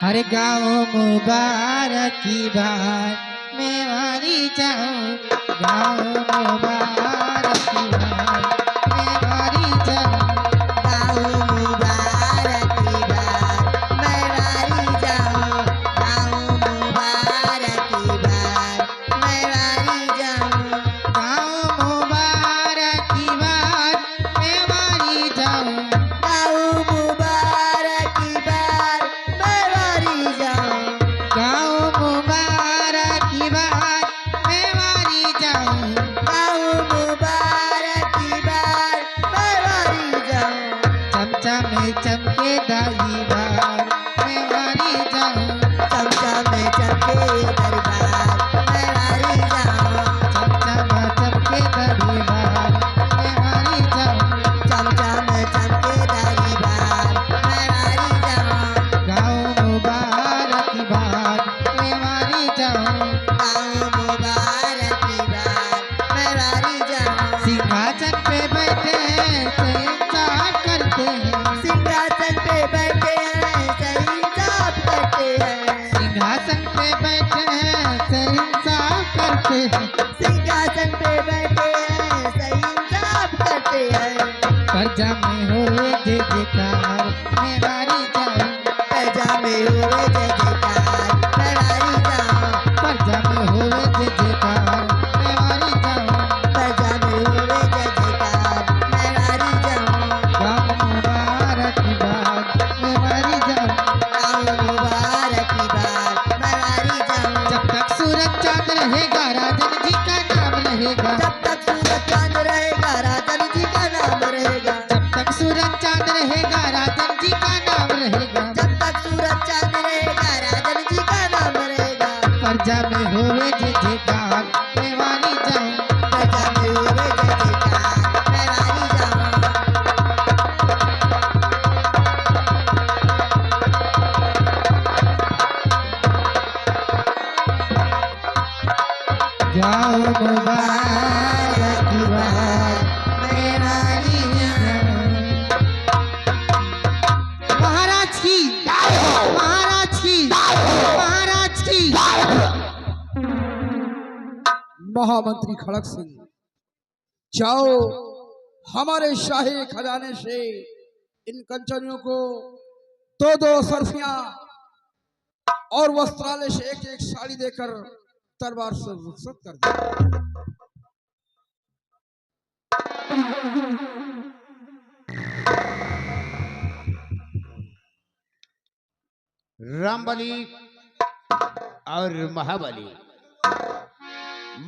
हर गाँव मुबारक की बात मैं मारी जाऊँ, गाँव मुबारक की बात मैं मारी जाऊँ, गाँव मुबारक की बात मैं वारी जाऊँ, गाँव मुबारक की बात मैं वारी जाऊँ, गाँव मुबारक की बात मैं मारी जाऊँ, गाँव मुबारक की बात मैं वारी जाऊँ, गाँव मुबारक की बात मैं मारी जाऊँ, गाँव मुबारक की बात मैं वारी जाऊँ, चमचा में चमके दाई बार मैं मारी जाऊँ, चमचा में चमके दरबार मैं वारी जाऊँ, चमचा में चमके दाई बार मैं मारी जाऊँ, चमचा में चमके दरबार मैं वारी जाऊँ, गाँव मुबारक की बात मैं मारी जाऊँ, गाँव मुबारक की बात मैं वारी जाऊँ, सिंहासन पे बैठे हैं तो इंसाफ करते हैं, सिंहासन पे बैठे हैं सही इंसाफ करते हैं, सिंहासन पे बैठे हैं तो इंसाफ करते हैं, सिंहासन पे बैठे हैं सही इंसाफ करते हैं, प्रजा में होए जय जयकार मैं मारी जाऊँ, प्रजा में हुए जय जयकार मैं वारी जाऊँ, प्रजा में होए जय जयकार मैं मारी जाऊँ, प्रजा में हुए जय जयकार मैं वारी जाऊँ, गाँव मुबारक की बात मैं मारी जाऊँ, गाँव मुबारक की बात मैं वारी जाऊँ, जब तक सूरज चांद रहेगा राजन जी का नाम रहेगा, जब तक सूरज चांद रहेगा राजन जी का नाम रहेगा, जब तक सूरज चांद रहेगा राजन जी का नाम रहेगा, जब तक सूरज चांद रहेगा राजन जी का नाम रहेगा, प्रजा में होए जय जयकार मैं मारी जाऊँ, प्रजा में हुए जय जयकार मैं वारी जाऊँ, गाँव मुबारक की बात मैं मारी जाऊँ। महाराज की महाराज की महाराज की महामंत्री खड़क सिंह, जाओ हमारे शाही खजाने से इन कंचनियों को दो दो सरफियां और वस्त्रालय से एक एक साड़ी देकर दरबार से रुखसत कर दो। रामबली और महाबली,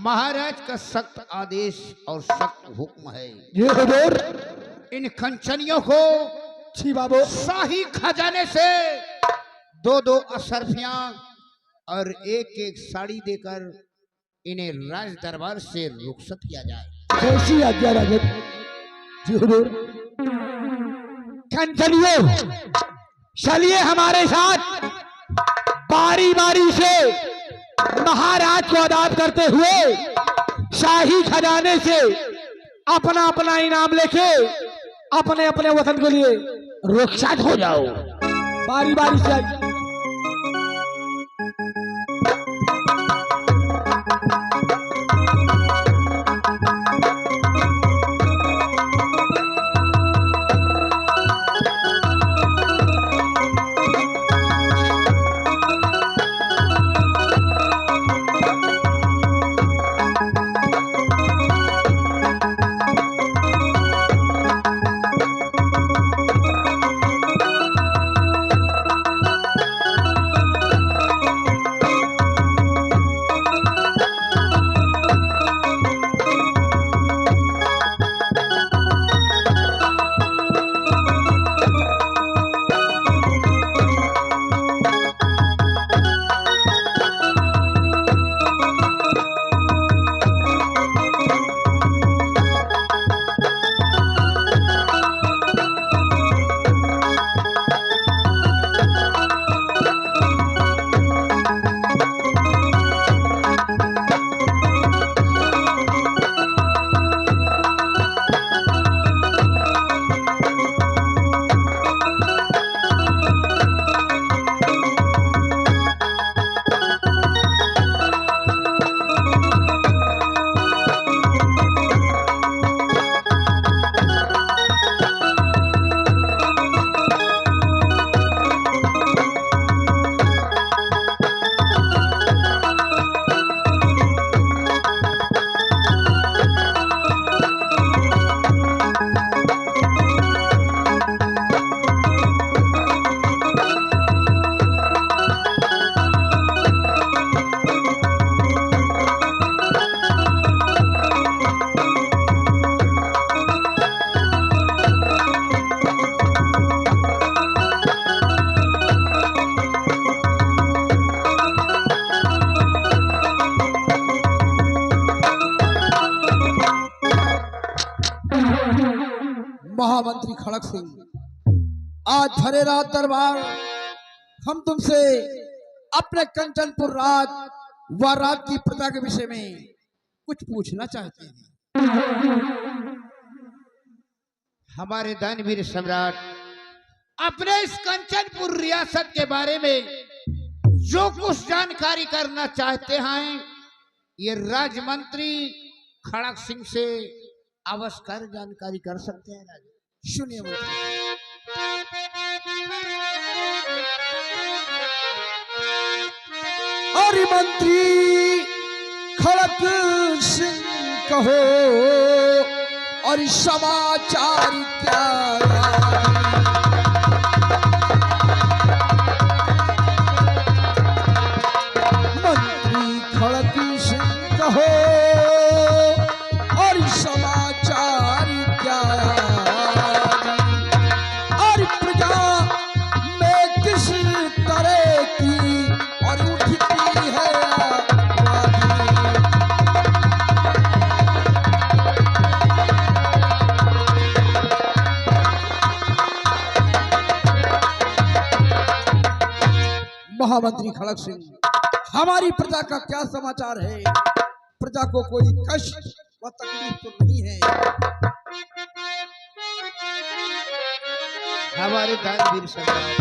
महाराज का सख्त आदेश और सख्त हुक्म है, ये हुजूर। इन कंचनियों को जी बाबू। शाही खजाने से दो दो असरफियां और एक एक साड़ी देकर इन्हें राज दरबार से रुखसत किया जाए। कैसी आज्ञा राजन। जी हुजूर। कंचनियों, चलिए हमारे साथ बारी बारी से महाराज को अदाब करते हुए शाही खजाने से अपना अपना इनाम लेके अपने अपने वतन के लिए रुखसत हो जाओ। बारी बारी से आइए। महामंत्री खड़क सिंह, आज भरे रात दरबार हम तुमसे अपने कंचनपुर राज व राज की प्रजा के विषय में कुछ पूछना चाहते हैं। हमारे दानवीर सम्राट अपने इस कंचनपुर रियासत के बारे में जो कुछ जानकारी करना चाहते हैं, ये राजमंत्री खड़क सिंह से अवश्य जानकारी कर सकते हैं। राजा सुनिए मंत्री। अरे मंत्री खड़क सिंह कहो और समाचार क्या? मंत्री खड़क सिंह कहो और समाचार क्या? और प्रजा में किस तरह की और उठती है महामंत्री खड़क सिंह, हमारी प्रजा का क्या समाचार है? प्रजा को कोई कष्ट व तकलीफ तो नहीं है? हमारे दानवीर सम्राट,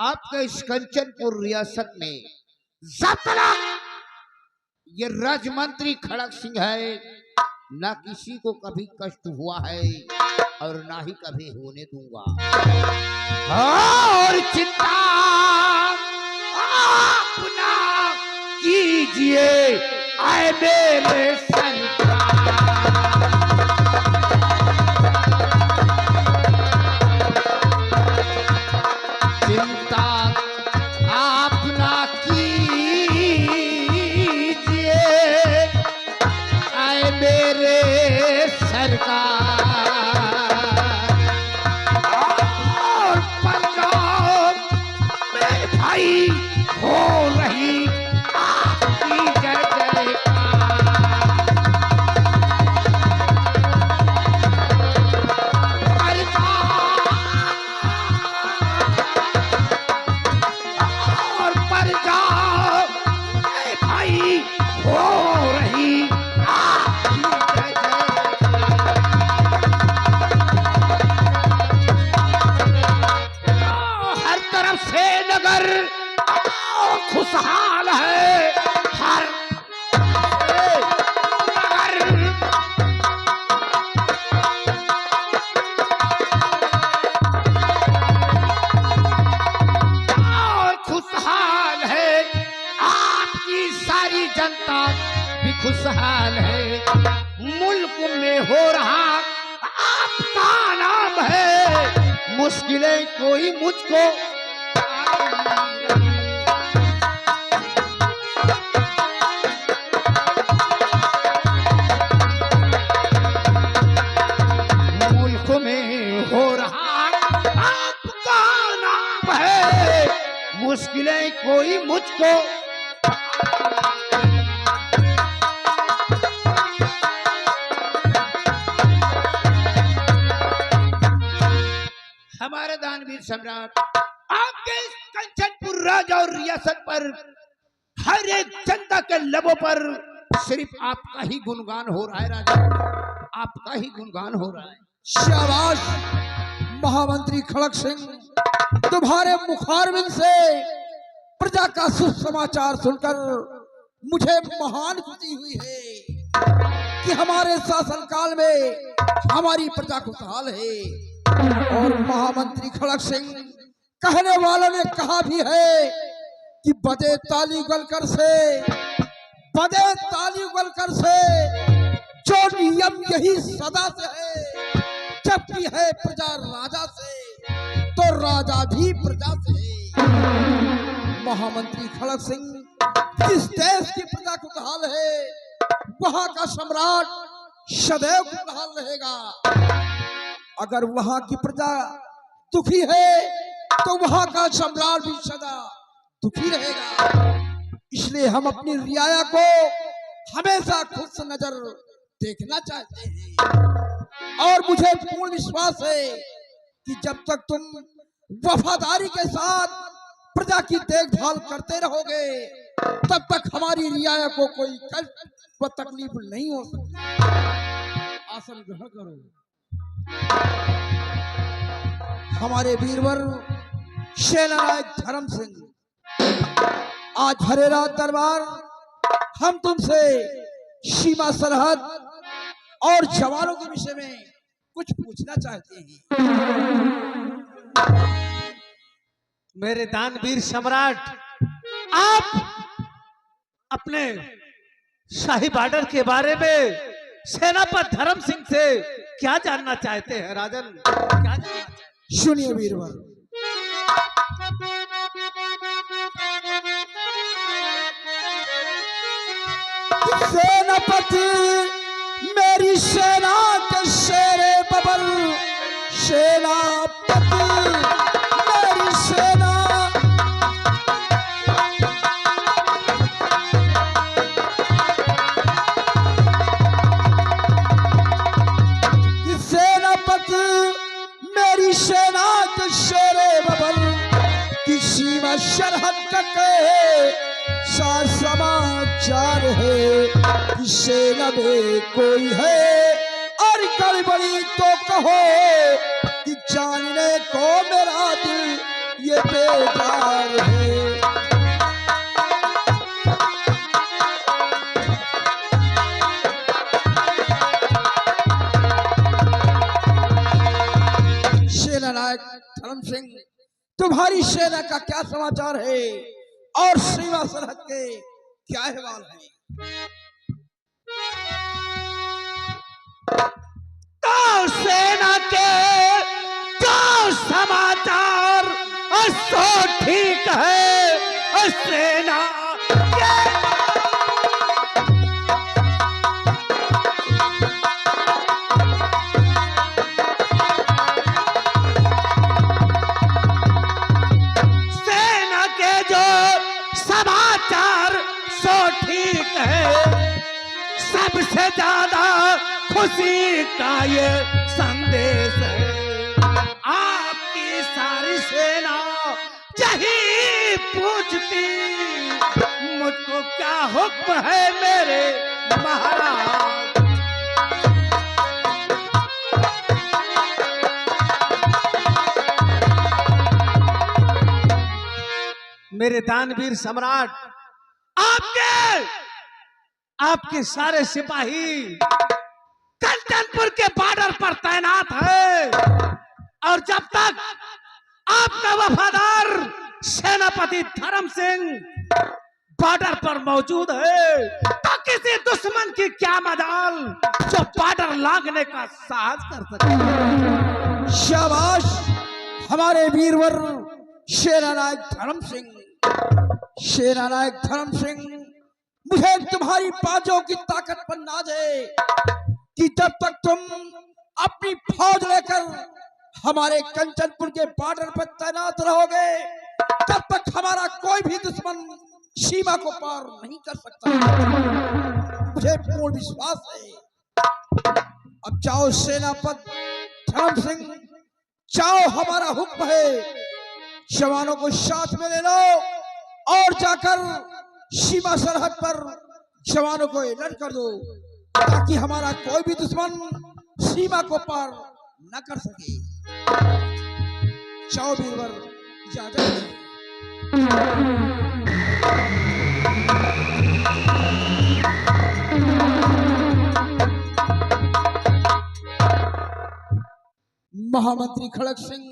आपके इस कंचनपुर रियासत में जब तक ये राजमंत्री खड़क सिंह है, ना किसी को कभी कष्ट हुआ है और ना ही कभी होने दूंगा। और चिंता अपना कीजिए आए मेरे सरकार। चिंता अपना कीजिए आए मेरे सरकार। और पंजाब में भाई हो रही आपकी जय जयकार। और पंजाब में भाई हो रही आपकी जय जयकार। हर तरफ से नगर खुशहाल है, हर नगर और खुशहाल है, आपकी सारी जनता भी खुशहाल है। मुल्क में हो रहा आपका नाम है, मुश्किलें कोई मुझको मुश्किलें कोई मुझको हमारे दानवीर सम्राट, आपके इस कंचनपुर राज और रियासत पर हर एक जनता के लबों पर सिर्फ आपका ही गुणगान हो रहा है। राजा, आपका ही गुणगान हो रहा है। शाबाश महामंत्री खड़क सिंह, तुम्हारे मुखारबिंद से प्रजा का सुसमाचार सुनकर मुझे महान खुशी हुई है कि हमारे शासनकाल में हमारी प्रजा खुशहाल है। और महामंत्री खड़क सिंह, कहने वालों ने कहा भी है कि बजे ताली उगलकर से जो नियम यही सदा से है, जबकि है प्रजा राजा से तो राजा भी प्रजा से है। महामंत्री खड़क सिंह, जिस देश की प्रजा खुशहाल है वहां का सम्राट सदैव खुशहाल रहेगा। अगर वहां की प्रजा दुखी है तो वहां का सम्राट भी सदा दुखी रहेगा। इसलिए हम अपनी रियाया को हमेशा खुश नजर देखना चाहते हैं। और मुझे पूर्ण विश्वास है कि जब तक तुम वफादारी के साथ प्रजा की देखभाल करते रहोगे तब तक हमारी रियाया को कोई कष्ट व तकलीफ नहीं हो सकती। आसन ग्रहण करो। हमारे वीरवर सेनानायक धर्म सिंह, आज हरे रात दरबार हम तुमसे सीमा सरहद और जवानों के विषय में कुछ पूछना चाहते हैं। मेरे दानवीर सम्राट, आप अपने शाही बॉर्डर के बारे में सेनापति धर्म सिंह से क्या जानना चाहते हैं राजन? क्या जानना चाहते हैं? सुनिए वीरवर, सेनापति मेरी सेना के शेरे बबल, सेनापति मेरी सेना मेरी सेना के शेरे बबल की सीमा सरहद तक सार समाचार है कि सेना में कोई है और गड़बड़ी तो कहो कि जानने को मेरा दिल ये बेकार है। सेनानायक धर्म सिंह, तुम्हारी सेना का क्या समाचार है और सीमा सरहद के क्या अहवाल है? तो सेना के जो समाचार सो ठीक है। सेना के समाचार सो ठीक है। सबसे ज्यादा खुशी का ये संदेश है, आपकी सारी सेना यही पूछती मुझको क्या हुक्म है मेरे महाराज। मेरे दानवीर सम्राट, आपके सारे सिपाही कंचनपुर के बॉर्डर पर तैनात है और जब तक आपका वफादार सेनापति धर्म सिंह बॉर्डर पर मौजूद है तो किसी दुश्मन की क्या मजाल जो बॉर्डर लांघने का साहस कर सके। शाबाश हमारे वीरवर सेनानायक धर्म सिंह। सेनानायक धर्म सिंह, मुझे तुम्हारी बाजों की ताकत पर नाज है कि जब तक तुम अपनी फौज लेकर हमारे कंचनपुर के बॉर्डर पर तैनात रहोगे तब तक हमारा कोई भी दुश्मन सीमा को पार नहीं कर सकता। मुझे पूर्ण विश्वास है। अब जाओ सेनापति धर्म सिंह, जाओ, हमारा हुक्म है। जवानों को साथ में ले लो और जाकर सीमा सरहद पर जवानों को अलर्ट कर दो ताकि हमारा कोई भी दुश्मन सीमा को पार न कर सके। जाओ वीरवर, इजाजत है। महामंत्री खड़ग सिंह